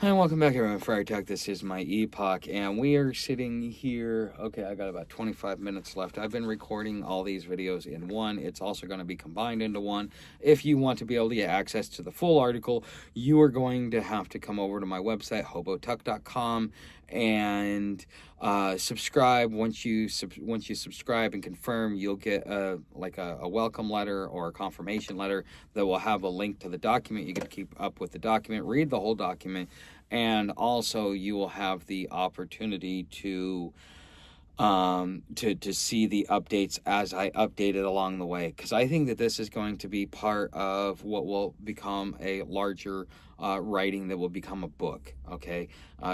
Hi, and welcome back everyone. Friar Talk. This is my epoch, and we are sitting here. Okay, I got about 25 minutes left. I've been recording all these videos in one. It's also going to be combined into one. If you want to be able to get access to the full article, you are going to have to come over to my website, hobotuck.com, and subscribe. Once you subscribe and confirm, you'll get a welcome letter or a confirmation letter that will have a link to the document. You can keep up with the document, read the whole document, and also you will have the opportunity to see the updates as I update it along the way, because I think that this is going to be part of what will become a larger writing that will become a book. Okay,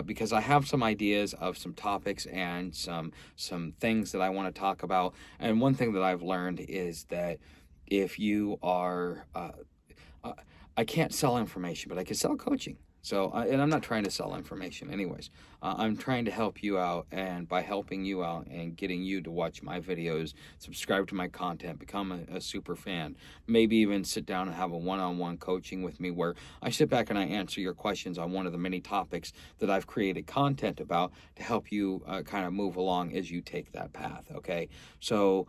because I have some ideas of some topics and some things that I want to talk about. And one thing that I've learned is that if you are uh, I can't sell information, but I can sell coaching. So, and I'm not trying to sell information anyways. I'm trying to help you out, and by helping you out and getting you to watch my videos, subscribe to my content, become a super fan, maybe even sit down and have a one-on-one coaching with me where I sit back and I answer your questions on one of the many topics that I've created content about to help you kind of move along as you take that path, okay? So,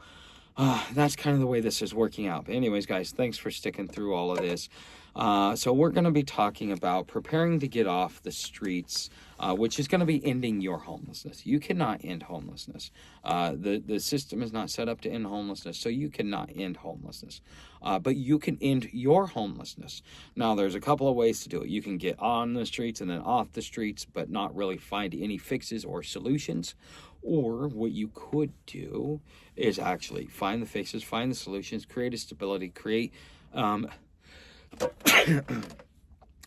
that's kind of the way this is working out. But anyways, guys, thanks for sticking through all of this. So we're going to be talking about preparing to get off the streets, which is going to be ending your homelessness. You cannot end homelessness. The system is not set up to end homelessness, so you cannot end homelessness. But you can end your homelessness. Now, there's a couple of ways to do it. You can get on the streets and then off the streets, but not really find any fixes or solutions. Or what you could do is actually find the fixes, find the solutions, create a stability, create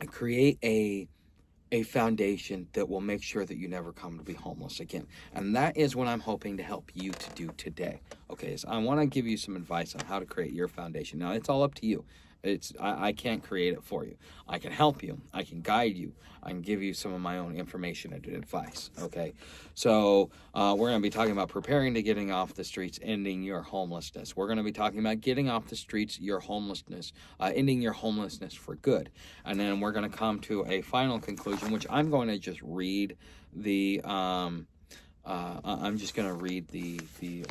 create a foundation that will make sure that you never come to be homeless again. And that is what I'm hoping to help you to do today. Okay, so I want to give you some advice on how to create your foundation. Now, it's all up to you. I can't create it for you. I can help you. I can guide you. I can give you some of my own information and advice. Okay, so we're going to be talking about preparing to getting off the streets, ending your homelessness. We're going to be talking about getting off the streets, your homelessness, ending your homelessness for good, and then we're going to come to a final conclusion, which I'm going to just read the. I'm just going to read the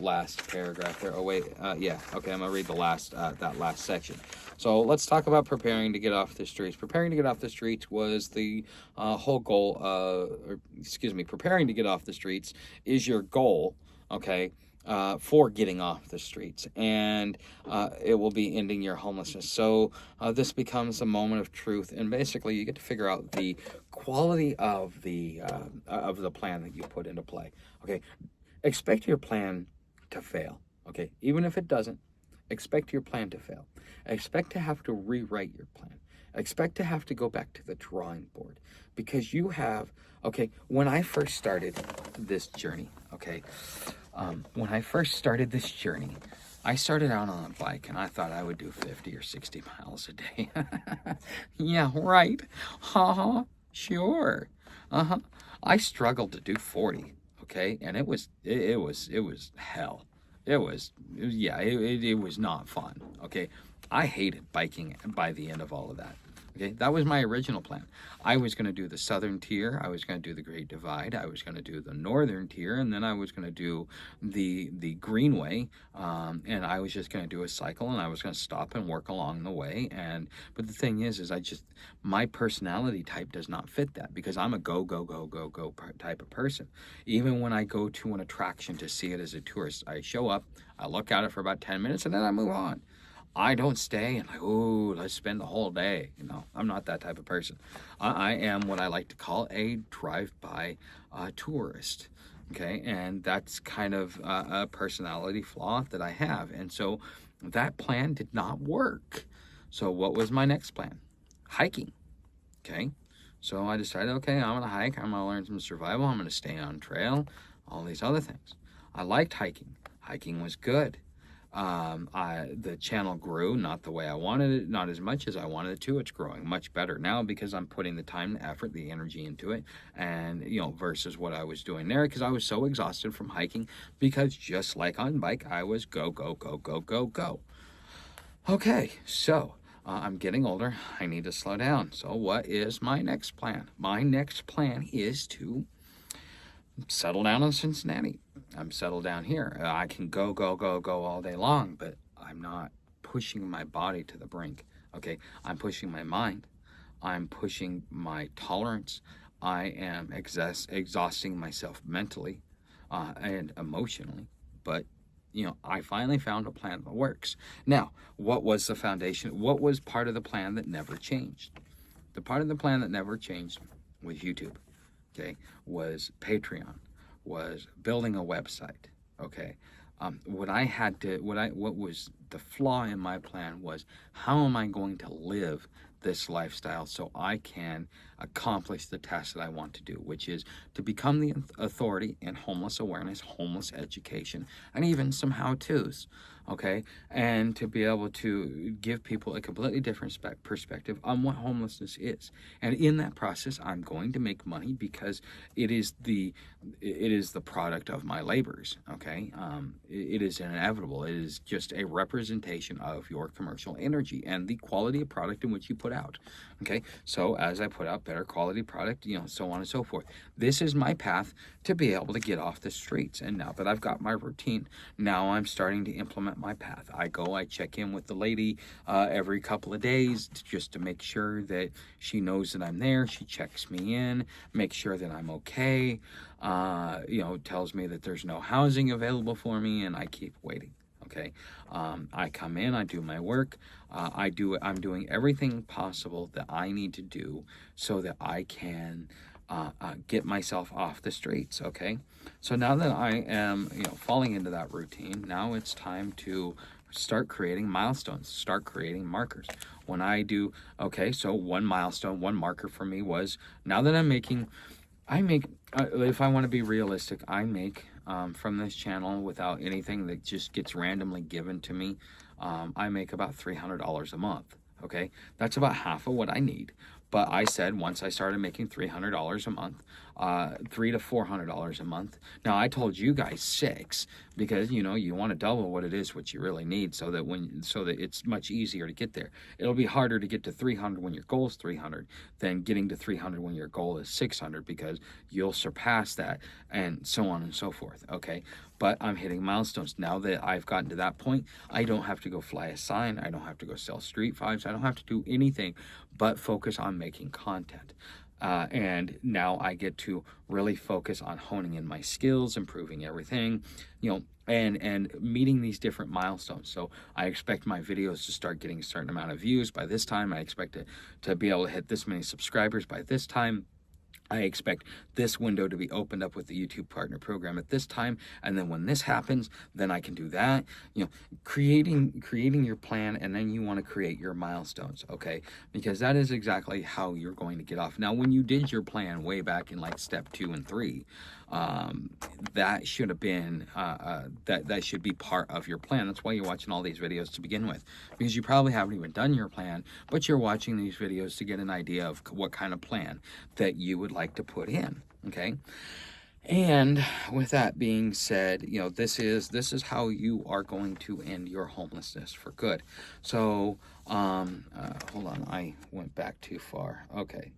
last paragraph there. Oh, wait. Yeah. Okay. I'm going to read the last, that last section. So let's talk about preparing to get off the streets. Preparing to get off the streets was the whole goal. Preparing to get off the streets is your goal. Okay. For getting off the streets, and it will be ending your homelessness. So this becomes a moment of truth, and basically you get to figure out the quality of the plan that you put into play. Okay, expect your plan to fail. Okay, even if it doesn't, expect your plan to fail. Expect to have to rewrite your plan. Expect to have to go back to the drawing board, because you have. Okay, when I first started this journey, I started out on a bike and I thought I would do 50 or 60 miles a day. Yeah, right. Uh-huh. Sure. Uh-huh. I struggled to do 40, okay? And it was hell. It was not fun, okay? I hated biking by the end of all of that. Okay, that was my original plan. I was going to do the southern tier, I was going to do the Great Divide, I was going to do the northern tier, and then I was going to do the Greenway, and I was just going to do a cycle, and I was going to stop and work along the way. But the thing is my personality type does not fit that, because I'm a go type of person. Even when I go to an attraction to see it as a tourist, I show up, I look at it for about 10 minutes, and then I move on. I don't stay and let's spend the whole day. I'm not that type of person. I am what I like to call a drive-by tourist. Okay, and that's kind of a personality flaw that I have. And so that plan did not work. So what was my next plan? Hiking. Okay, so I decided, okay, I'm going to hike. I'm going to learn some survival. I'm going to stay on trail, all these other things. I liked hiking. Hiking was good. The channel grew, not the way I wanted it, not as much as I wanted it to. It's growing much better now because I'm putting the time, the effort, the energy into it, and versus what I was doing there, because I was so exhausted from hiking, because just like on bike, I was go. Okay, so I'm getting older. I need to slow down. So what is my next plan? My next plan is to settle down in Cincinnati. I'm settled down here. I can go all day long, but I'm not pushing my body to the brink. Okay, I'm pushing my mind. I'm pushing my tolerance. I am exhausting myself mentally and emotionally. But I finally found a plan that works. Now, what was the foundation? What was part of the plan that never changed? The part of the plan that never changed was YouTube. Okay, was Patreon, was building a website. Okay, what was the flaw in my plan was, how am I going to live this lifestyle so I can accomplish the task that I want to do, which is to become the authority in homeless awareness, homeless education, and even some how-tos. Okay, and to be able to give people a completely different perspective on what homelessness is. And in that process, I'm going to make money because it is the product of my labors. Okay, it is inevitable. It is just a representation of your commercial energy and the quality of product in which you put out. Okay, so as I put out better quality product, so on and so forth. This is my path to be able to get off the streets. And now that I've got my routine, now I'm starting to implement my path. I check in with the lady every couple of days just to make sure that she knows that I'm there. She checks me in, makes sure that I'm okay, tells me that there's no housing available for me, and I keep waiting. Okay, I come in, I do my work, I'm doing everything possible that I need to do so that I can get myself off the streets. Okay, so now that I am falling into that routine, now it's time to start creating milestones, start creating markers. When I do, okay, so one milestone, one marker for me was, now that I make, if I want to be realistic, I make from this channel, without anything that just gets randomly given to me, I make about $300 a month. Okay, that's about half of what I need. But I said, once I started making $300 a month, $300 to $400 a month. Now I told you guys 6 because you want to double what it is, what you really need, so that it's much easier to get there. It'll be harder to get to 300 when your goal is 300 than getting to 300 when your goal is 600, because you'll surpass that, and so on and so forth. Okay, but I'm hitting milestones now. That I've gotten to that point, I don't have to go fly a sign, I don't have to go sell street vibes, I don't have to do anything but focus on making content. And now I get to really focus on honing in my skills, improving everything, and meeting these different milestones. So I expect my videos to start getting a certain amount of views by this time. I expect to be able to hit this many subscribers by this time. I expect this window to be opened up with the YouTube Partner Program at this time, and then when this happens, then I can do that. Creating your plan, and then you want to create your milestones, okay? Because that is exactly how you're going to get off. Now, when you did your plan way back in like step 2 and 3, that should have been that should be part of your plan. That's why you're watching all these videos to begin with, because you probably haven't even done your plan, but you're watching these videos to get an idea of what kind of plan that you would like to put in. Okay, and with that being said, this is how you are going to end your homelessness for good. So hold on, I went back too far. Okay,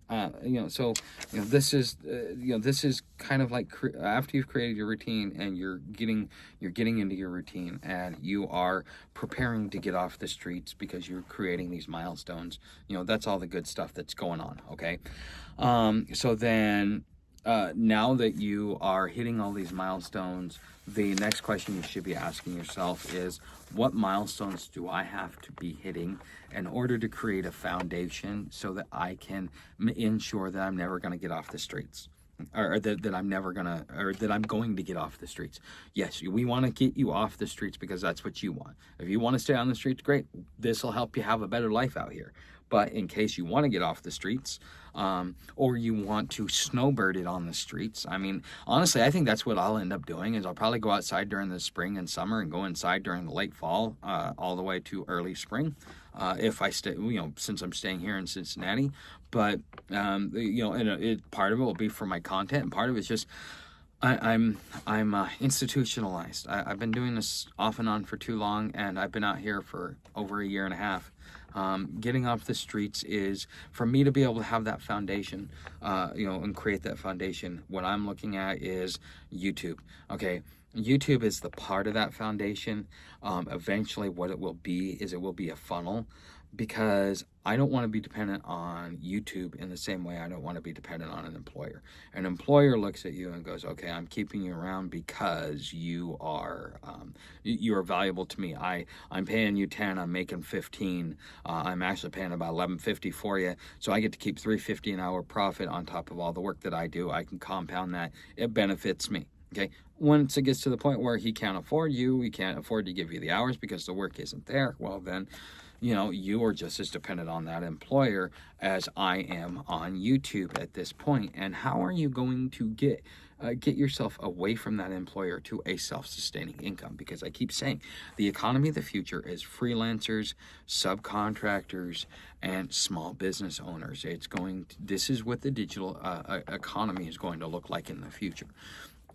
this is kind of like after you've created your routine and you're getting into your routine, and you are preparing to get off the streets because you're creating these milestones. That's all the good stuff that's going on. Okay, so then now that you are hitting all these milestones, the next question you should be asking yourself is, what milestones do I have to be hitting in order to create a foundation so that I can ensure that I'm never going to get off the streets? Or that I'm never gonna, or that I'm going to get off the streets. Yes, we want to get you off the streets because that's what you want. If you want to stay on the streets, great. This will help you have a better life out here. But in case you want to get off the streets, or you want to snowbird it on the streets, I mean, honestly, I think that's what I'll end up doing. Is I'll probably go outside during the spring and summer, and go inside during the late fall, all the way to early spring, if I stay, since I'm staying here in Cincinnati. But and part of it will be for my content, and part of it's just I'm institutionalized. I've been doing this off and on for too long, and I've been out here for over a year and a half. Getting off the streets is for me to be able to have that foundation, and create that foundation. What I'm looking at is YouTube. Okay. YouTube is the part of that foundation. Eventually what it will be is it will be a funnel, because I don't want to be dependent on YouTube in the same way I don't want to be dependent on an employer. An employer looks at you and goes, okay, I'm keeping you around because you are valuable to me. I'm paying you 10, I'm making 15. I'm actually paying about $11.50 for you, so I get to keep $3.50 an hour profit on top of all the work that I do. I can compound that. It benefits me. Okay. Once it gets to the point where he can't afford you, he can't afford to give you the hours because the work isn't there, well then, you are just as dependent on that employer as I am on YouTube at this point. And how are you going to get yourself away from that employer to a self-sustaining income? Because I keep saying the economy of the future is freelancers, subcontractors, and small business owners. This is what the digital economy is going to look like in the future,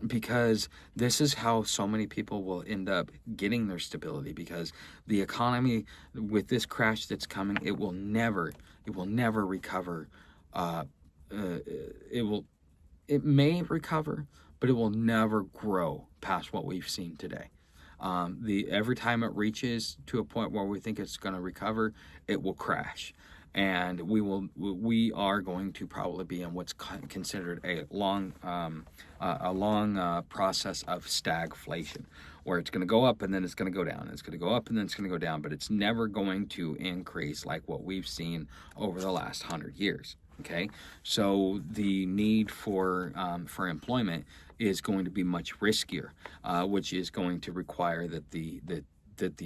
because this is how so many people will end up getting their stability, because the economy, with this crash that's coming, it will never recover. It may recover, but it will never grow past what we've seen today. Every time it reaches to a point where we think it's going to recover, it will crash. And we are going to probably be in what's considered a long process of stagflation, where it's going to go up and then it's going to go down. It's going to go up and then it's going to go down, but it's never going to increase like what we've seen over the last 100 years. Okay, so the need for employment is going to be much riskier, which is going to require that the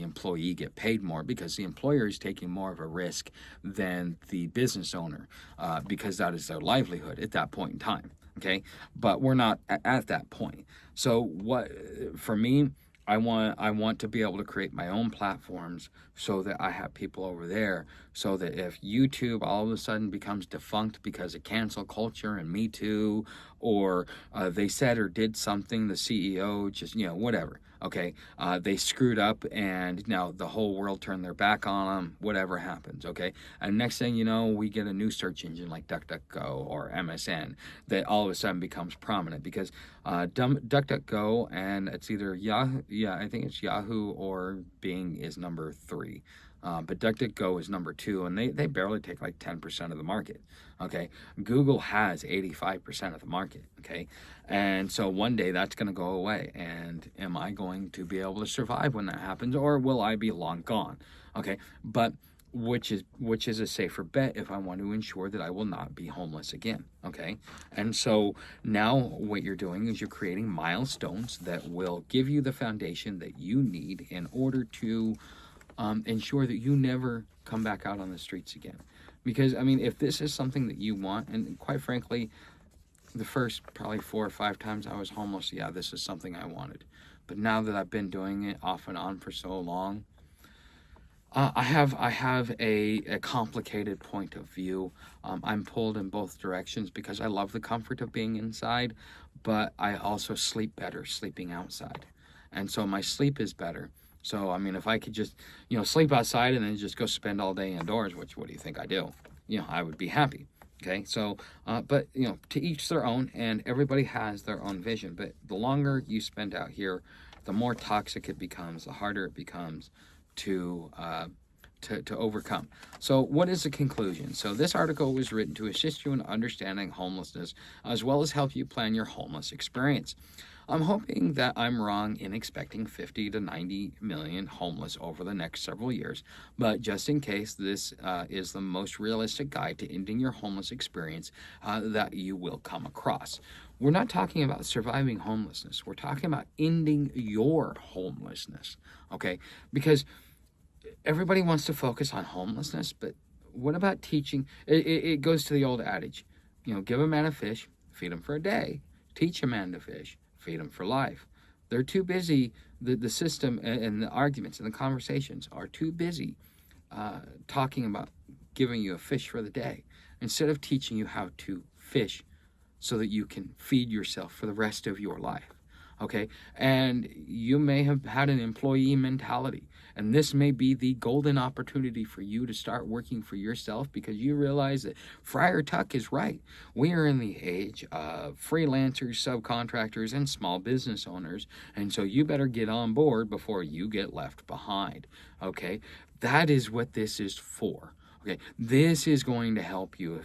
employee get paid more, because the employer is taking more of a risk than the business owner, because that is their livelihood at that point in time. Okay, but we're not at that point. So for me, I want to be able to create my own platforms so that I have people over there, so that if YouTube all of a sudden becomes defunct because of cancel culture and Me Too, or they said or did something, the CEO just, whatever, okay, they screwed up and now the whole world turned their back on them, whatever happens, okay, and next thing you know, we get a new search engine like DuckDuckGo or MSN that all of a sudden becomes prominent, because DuckDuckGo, and it's either Yahoo, I think it's Yahoo, or Bing is number 3. But DuckDuckGo is number 2, and they barely take like 10% of the market. Okay, Google has 85% of the market. Okay, and so one day that's going to go away, and am I going to be able to survive when that happens, or will I be long gone? Okay, but which is a safer bet if I want to ensure that I will not be homeless again. Okay, and so now what you're doing is you're creating milestones that will give you the foundation that you need in order to ensure that you never come back out on the streets again. Because, I mean, if this is something that you want, and quite frankly, the first probably 4 or 5 times I was homeless, yeah, this is something I wanted. But now that I've been doing it off and on for so long, I have a complicated point of view. I'm pulled in both directions because I love the comfort of being inside, but I also sleep better sleeping outside. And so my sleep is better. So, I mean, if I could just, sleep outside and then just go spend all day indoors, which, what do you think I do? I would be happy. Okay, so, but, to each their own, and everybody has their own vision. But the longer you spend out here, the more toxic it becomes, the harder it becomes to overcome. So what is the conclusion? So this article was written to assist you in understanding homelessness, as well as help you plan your homeless experience. I'm hoping that I'm wrong in expecting 50 to 90 million homeless over the next several years, but just in case, this is the most realistic guide to ending your homeless experience that you will come across. We're not talking about surviving homelessness. We're talking about ending your homelessness, okay? Because everybody wants to focus on homelessness, but what about teaching? It goes to the old adage, give a man a fish, feed him for a day. Teach a man to fish, feed them for life. They're too busy, the system and the arguments and the conversations are too busy talking about giving you a fish for the day, instead of teaching you how to fish so that you can feed yourself for the rest of your life. Okay, and you may have had an employee mentality, and this may be the golden opportunity for you to start working for yourself, because you realize that Friar Tuck is right. We are in the age of freelancers, subcontractors, and small business owners, and so you better get on board before you get left behind. Okay, that is what this is for. Okay, this is going to help you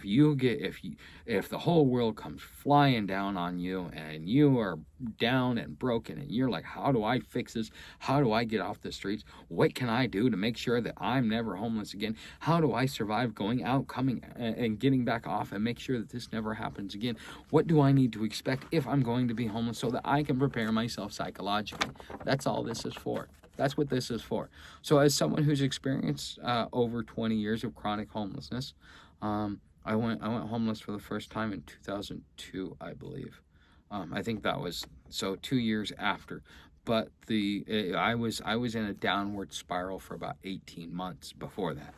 if the whole world comes flying down on you and you are down and broken and you're like, how do I fix this? How do I get off the streets? What can I do to make sure that I'm never homeless again? How do I survive going out, coming and getting back off, and make sure that this never happens again? What do I need to expect if I'm going to be homeless, so that I can prepare myself psychologically? That's all this is for. That's what this is for. So as someone who's experienced over 20 years of chronic homelessness, I went homeless for the first time in 2002, I believe. I think that was so 2 years after. But I was in a downward spiral for about 18 months before that.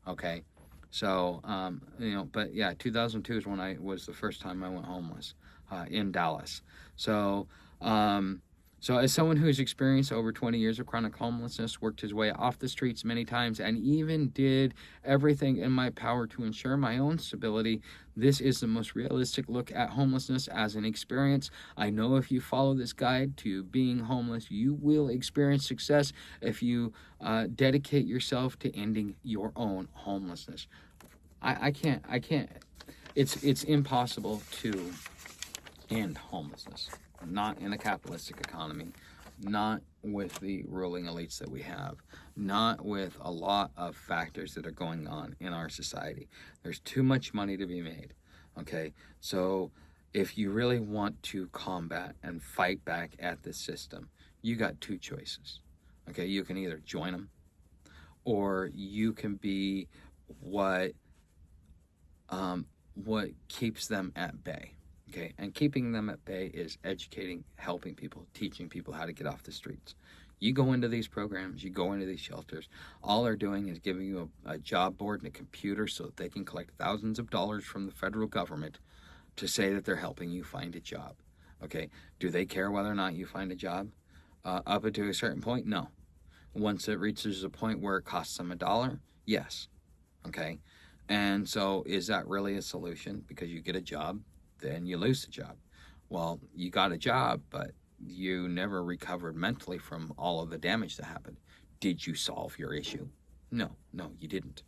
Okay, so but yeah, 2002 is when I was the first time I went homeless in Dallas. So. So as someone who's experienced over 20 years of chronic homelessness, worked his way off the streets many times, and even did everything in my power to ensure my own stability, this is the most realistic look at homelessness as an experience. I know if you follow this guide to being homeless, you will experience success if you dedicate yourself to ending your own homelessness. I can't. It's impossible to end homelessness. Not in a capitalistic economy, not with the ruling elites that we have, not with a lot of factors that are going on in our society. There's too much money to be made. Okay, so if you really want to combat and fight back at this system, you got two choices. Okay, you can either join them, or you can be what keeps them at bay. Okay, and keeping them at bay is educating, helping people, teaching people how to get off the streets. You go into these programs, you go into these shelters, all they're doing is giving you a job board and a computer so that they can collect thousands of dollars from the federal government to say that they're helping you find a job. Okay, do they care whether or not you find a job? Up to a certain point, no. Once it reaches a point where it costs them $1, yes. Okay, and so is that really a solution? Because you get a job, then you lose the job. Well, you got a job, but you never recovered mentally from all of the damage that happened. Did you solve your issue? No, you didn't.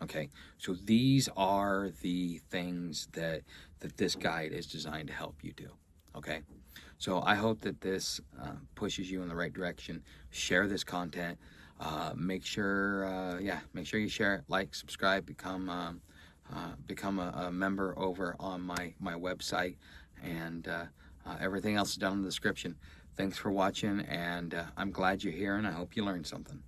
Okay, so these are the things that this guide is designed to help you do. Okay, so I hope that this pushes you in the right direction. Share this content. Make sure you share it, like, subscribe, become a member over on my website, and everything else is down in the description. Thanks for watching, and I'm glad you're here, and I hope you learned something.